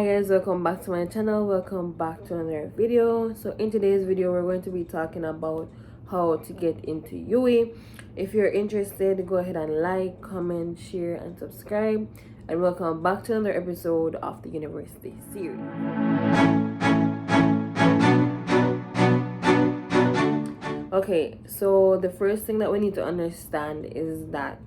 Hi guys, welcome back to my channel. Welcome back to another video. So in today's video we're going to be talking about how to get into UWI. If you're interested, go ahead and like, comment, share and subscribe, and welcome back to another episode of the university series. Okay, so the first thing that we need to understand is that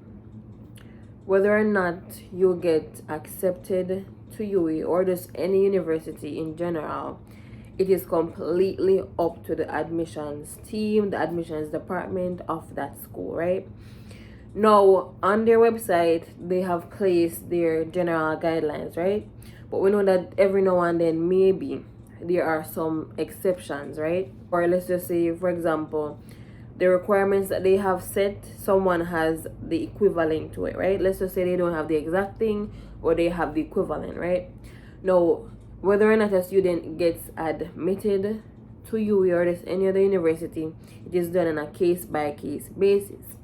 whether or not you get accepted to UWI or just any university in general, it is completely up to the admissions team, the admissions department of that school, right? Now, on their website, they have placed their general guidelines, right? But we know that every now and then, maybe there are some exceptions, right? Or let's just say, for example, the requirements that they have set, someone has the equivalent to it, right? Let's just say they don't have the exact thing, or they have the equivalent, right? Now, whether or not a student gets admitted to UWI or just any other university, it is done on a case-by-case basis,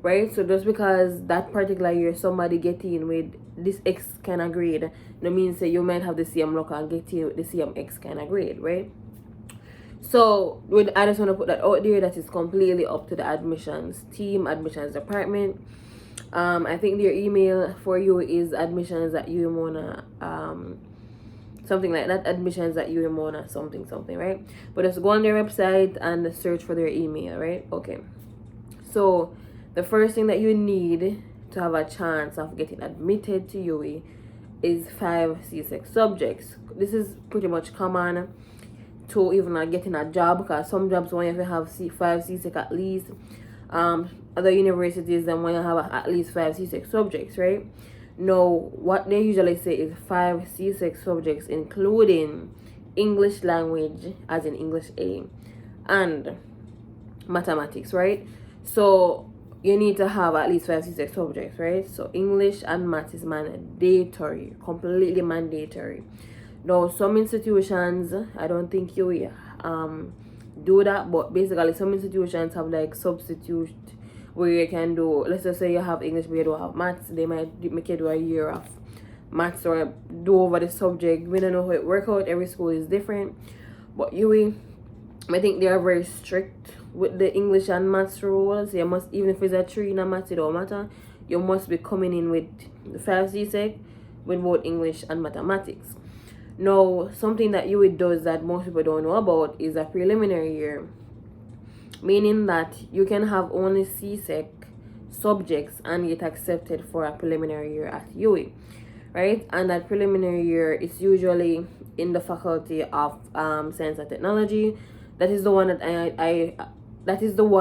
right? So just because that particular year somebody get in with this X kind of grade, no means that you might have the same luck and get in with the same X kind of grade, right? So I just want to put that out there, that is completely up to the admissions team, admissions department. I think their email for you is admissions@umona, something like that, admissions@umona something, right? But just go on their website and search for their email, right? Okay. So the first thing that you need to have a chance of getting admitted to UWI is 5 C6 subjects. This is pretty much common to even getting a job, because some jobs want you to have 5 C6 at least. Other universities then want you to have at least 5 C6 subjects, right? Now, what they usually say is 5 C6 subjects, including English language, as in English A, and mathematics, right? So you need to have at least 5 C6 subjects, right? So English and math is mandatory, completely mandatory. Now, some institutions, I don't think you do that, but basically some institutions have like substitute where you can do, let's just say you have English but you don't have maths, they might make you do a year of maths or do over the subject. We don't know how it works out, every school is different, but UWI, I think they are very strict with the English and maths rules. You must, even if it's a 3 in a maths, it don't matter, you must be coming in with the 5 CSEC with both English and mathematics. Now, something that UWI does that most people don't know about is a preliminary year, meaning that you can have only CSEC subjects and get accepted for a preliminary year at UWI, right? And that preliminary year is usually in the faculty of science and technology. That is the one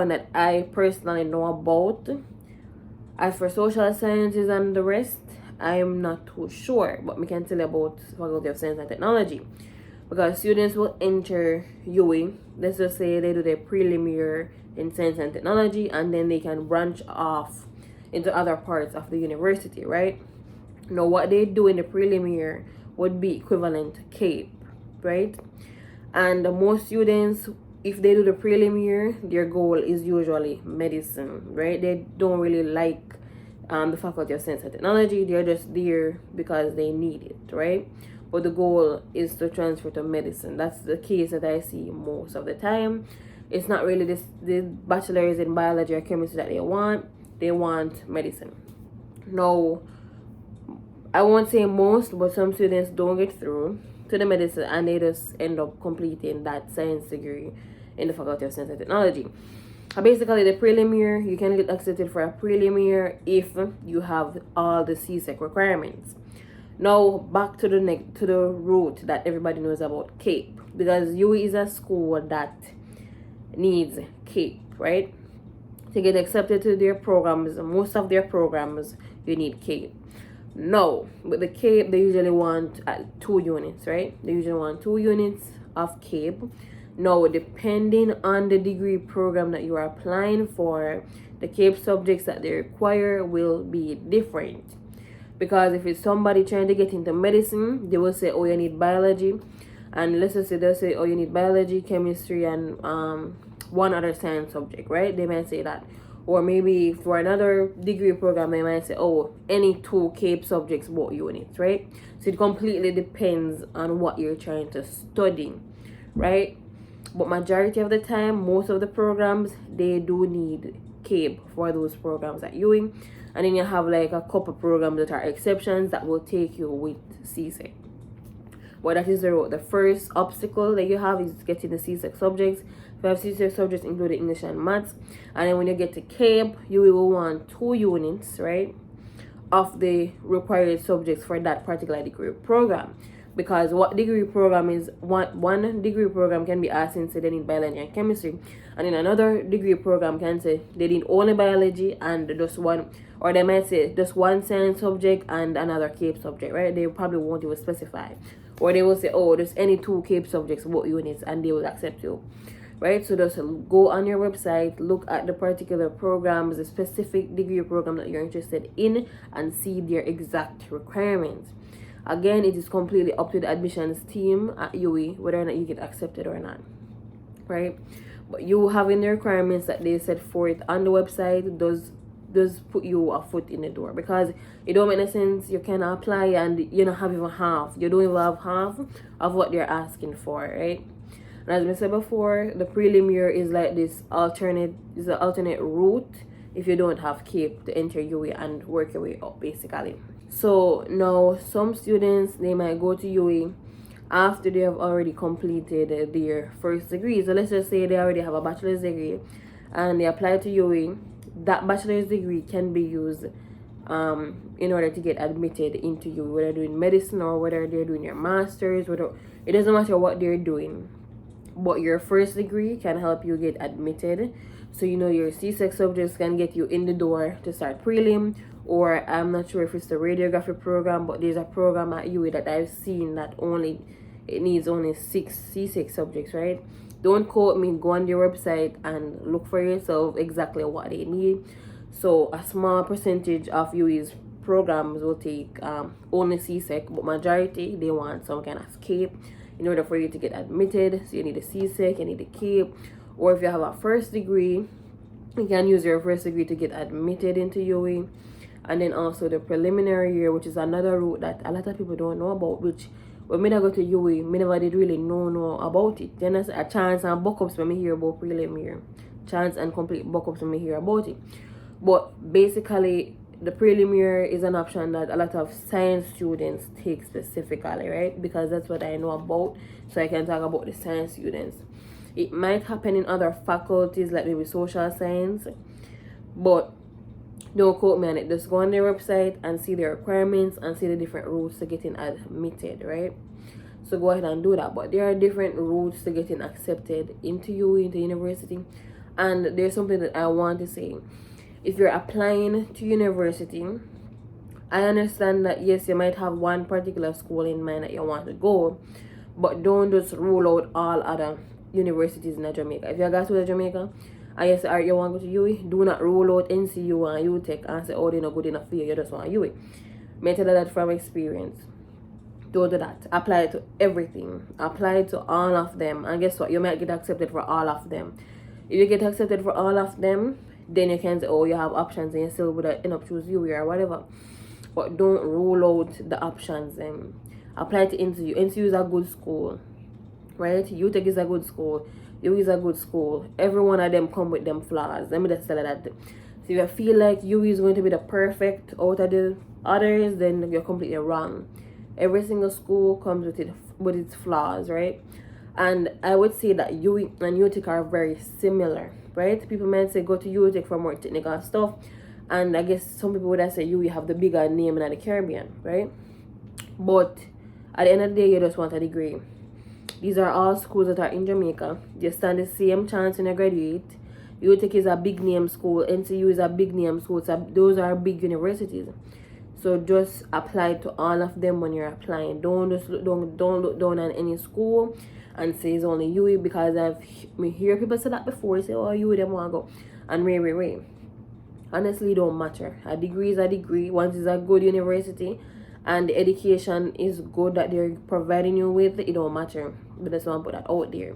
that I personally know about. As for social sciences and the rest, I am not too sure, but we can tell you about Faculty of Science and Technology, because students will enter UWI. Let's just say they do their prelim year in Science and Technology, and then they can branch off into other parts of the university, right? Now, what they do in the prelim year would be equivalent to CAPE, right? And most students, if they do the prelim year, their goal is usually medicine, right? They don't really like the Faculty of Science and Technology. They're just there because they need it, right? But the goal is to transfer to medicine. That's the case that I see most of the time. It's not really the bachelor's in biology or chemistry that they want medicine. Now, I won't say most, but some students don't get through to the medicine and they just end up completing that science degree in the Faculty of Science and Technology. Basically, the prelim year, you can get accepted for a prelim year if you have all the CSEC requirements. Now, back to the route that everybody knows about, CAPE, because UWI is a school that needs CAPE, right? To get accepted to their programs, most of their programs, you need CAPE. No, with the CAPE, they usually want 2 units, right? They usually want 2 units of CAPE. Now, depending on the degree program that you are applying for, the CAPE subjects that they require will be different. Because if it's somebody trying to get into medicine, they will say, oh, you need biology. And let's just say they'll say, oh, you need biology, chemistry, and one other science subject, right? They might say that. Or maybe for another degree program, they might say, oh, any 2 CAPE subjects, both units, right? So it completely depends on what you're trying to study, right? But majority of the time, most of the programs, they do need CAPE for those programs at UWI. And then you have like a couple programs that are exceptions that will take you with CSEC. But that is the first obstacle that you have is getting the CSEC subjects. You have CSEC subjects including English and Maths. And then when you get to CAPE, you will want 2 units, right, of the required subjects for that particular degree program. Because what degree program is, one degree program can be asked and say they need biology and chemistry, and in another degree program can say they need only biology and just one, or they might say just one science subject and another CAPE subject, right? They probably won't even specify, or they will say, oh, there's any 2 CAPE subjects, what units, and they will accept you, right? So just go on your website, look at the particular programs, the specific degree program that you're interested in, and see their exact requirements. Again, it is completely up to the admissions team at UWI whether or not you get accepted or not, right? But you having the requirements that they set forth on the website does put you a foot in the door, because it don't make any sense you can apply and you don't have even half. You don't even have half of what they're asking for, right? And as I said before, the prelim year is like this alternate route if you don't have CAPE to enter UWI and work your way up, basically. So now some students, they might go to UWI after they have already completed their first degree. So let's just say they already have a bachelor's degree and they apply to UWI. That bachelor's degree can be used in order to get admitted into UWI, whether they're doing medicine or whether they're doing your master's, whether it doesn't matter what they're doing. But your first degree can help you get admitted. So you know your CSEC subjects can get you in the door to start prelim, or I'm not sure if it's the radiography program, but there's a program at UWI that I've seen that it needs only 6 CSEC subjects, right? Don't quote me, go on their website and look for yourself exactly what they need. So a small percentage of UWI's programs will take only CSEC, but majority, they want some kind of CAPE in order for you to get admitted. So you need a CSEC, you need a CAPE, or if you have a first degree, you can use your first degree to get admitted into UWI. And then also the preliminary year, which is another route that a lot of people don't know about, which when I go to UWI, me never did really know about it. Then there's a chance and buck-ups when me hear about prelim year. Chance and complete buck-ups when me hear about it. But basically, the prelim year is an option that a lot of science students take specifically, right? Because that's what I know about, so I can talk about the science students. It might happen in other faculties like maybe social science, but don't quote me on it. Just go on their website and see their requirements and see the different routes to getting admitted, right? So go ahead and do that. But there are different routes to getting accepted into UWI, into university. And there's something that I want to say. If you're applying to university, I understand that yes, you might have one particular school in mind that you want to go, but don't just rule out all other universities in Jamaica. If you go to Jamaica and you say, alright, you want to go to UWI, do not rule out NCU and UTech and say, oh, they're not good enough for you, you just want UWI. May tell you that from experience. Don't do that. Apply to everything. Apply to all of them. And guess what? You might get accepted for all of them. If you get accepted for all of them, then you can say, oh, you have options and you still would end up choose UWI or whatever. But don't rule out the options. Apply to NCU. NCU is a good school, right? UTech is a good school. UWI is a good school. Every one of them come with them flaws. Let me just tell you that. So if you feel like UWI is going to be the perfect out of the others, then you're completely wrong. Every single school comes with its flaws, right? And I would say that UWI and UTech are very similar, right? People might say go to UTech for more technical stuff, and I guess some people would say UWI have the bigger name in the Caribbean, right? But at the end of the day, you just want a degree. These are all schools that are in Jamaica. You stand the same chance when you graduate. UTech is a big name school. NCU is a big name school. So those are big universities. So just apply to all of them when you're applying. Don't look down on any school and say it's only UWI, because I've hear people say that before. Say, oh, UWI them want to go. And wait. Honestly, it don't matter. A degree is a degree. Once it's a good university and the education is good that they're providing you with, it don't matter. But I just want to put that out there.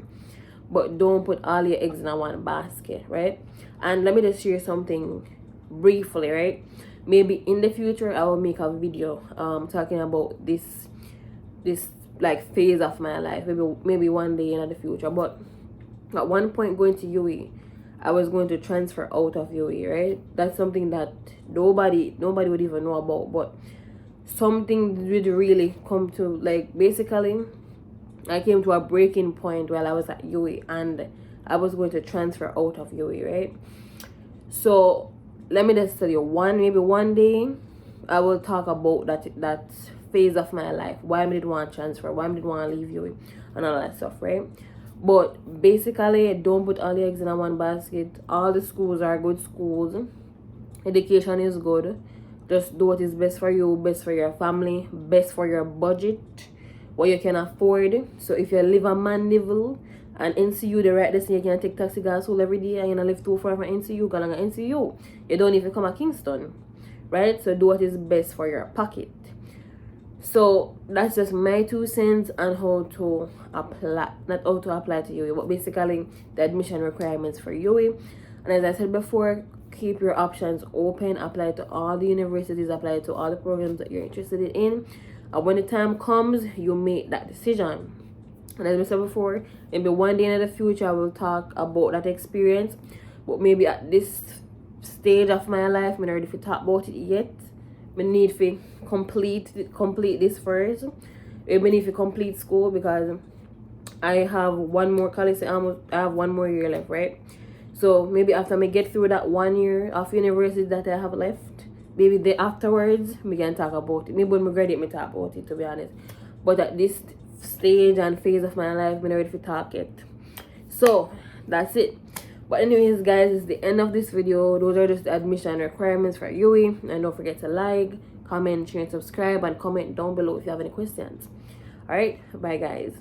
but don't put all your eggs in one basket, right? And let me just share something briefly, right? Maybe in the future I will make a video talking about this like phase of my life, maybe one day in the future. But at one point going to UE, I was going to transfer out of UE, right? That's something that nobody would even know about, but something would really come to, like, basically I came to a breaking point while I was at UE, and I was going to transfer out of UE, right? So let me just tell you, maybe one day I will talk about that phase of my life, why I didn't want to transfer, why I didn't want to leave UE, and all that stuff, right? But basically, don't put all the eggs in one basket. All the schools are good schools. Education is good. Just do what is best for you, best for your family, best for your budget, what you can afford. So if you live a Mandeville and NCU the right distance, you can take taxi gas home every day, and you live too far from NCU, go along NCU. You don't even come to Kingston, right? So do what is best for your pocket. So that's just my 2 cents on how to apply, not how to apply to UE, but basically the admission requirements for UE. And as I said before, keep your options open, apply to all the universities, apply to all the programs that you're interested in, and when the time comes, you make that decision. And as I said before, maybe one day in the future I will talk about that experience, but maybe at this stage of my life, I'm not ready to talk about it yet. I need to complete this first. I need to complete school, because I have one more college. I have one more year left, right? So maybe after I get through that 1 year of university that I have left, maybe the afterwards we can talk about it. Maybe when I graduate, me talk about it, to be honest. But at this stage and phase of my life, I'm not ready to talk it. So that's it. But anyways, guys, it's the end of this video. Those are just the admission requirements for UE. And don't forget to like, comment, share, and subscribe, and comment down below if you have any questions. Alright, bye guys.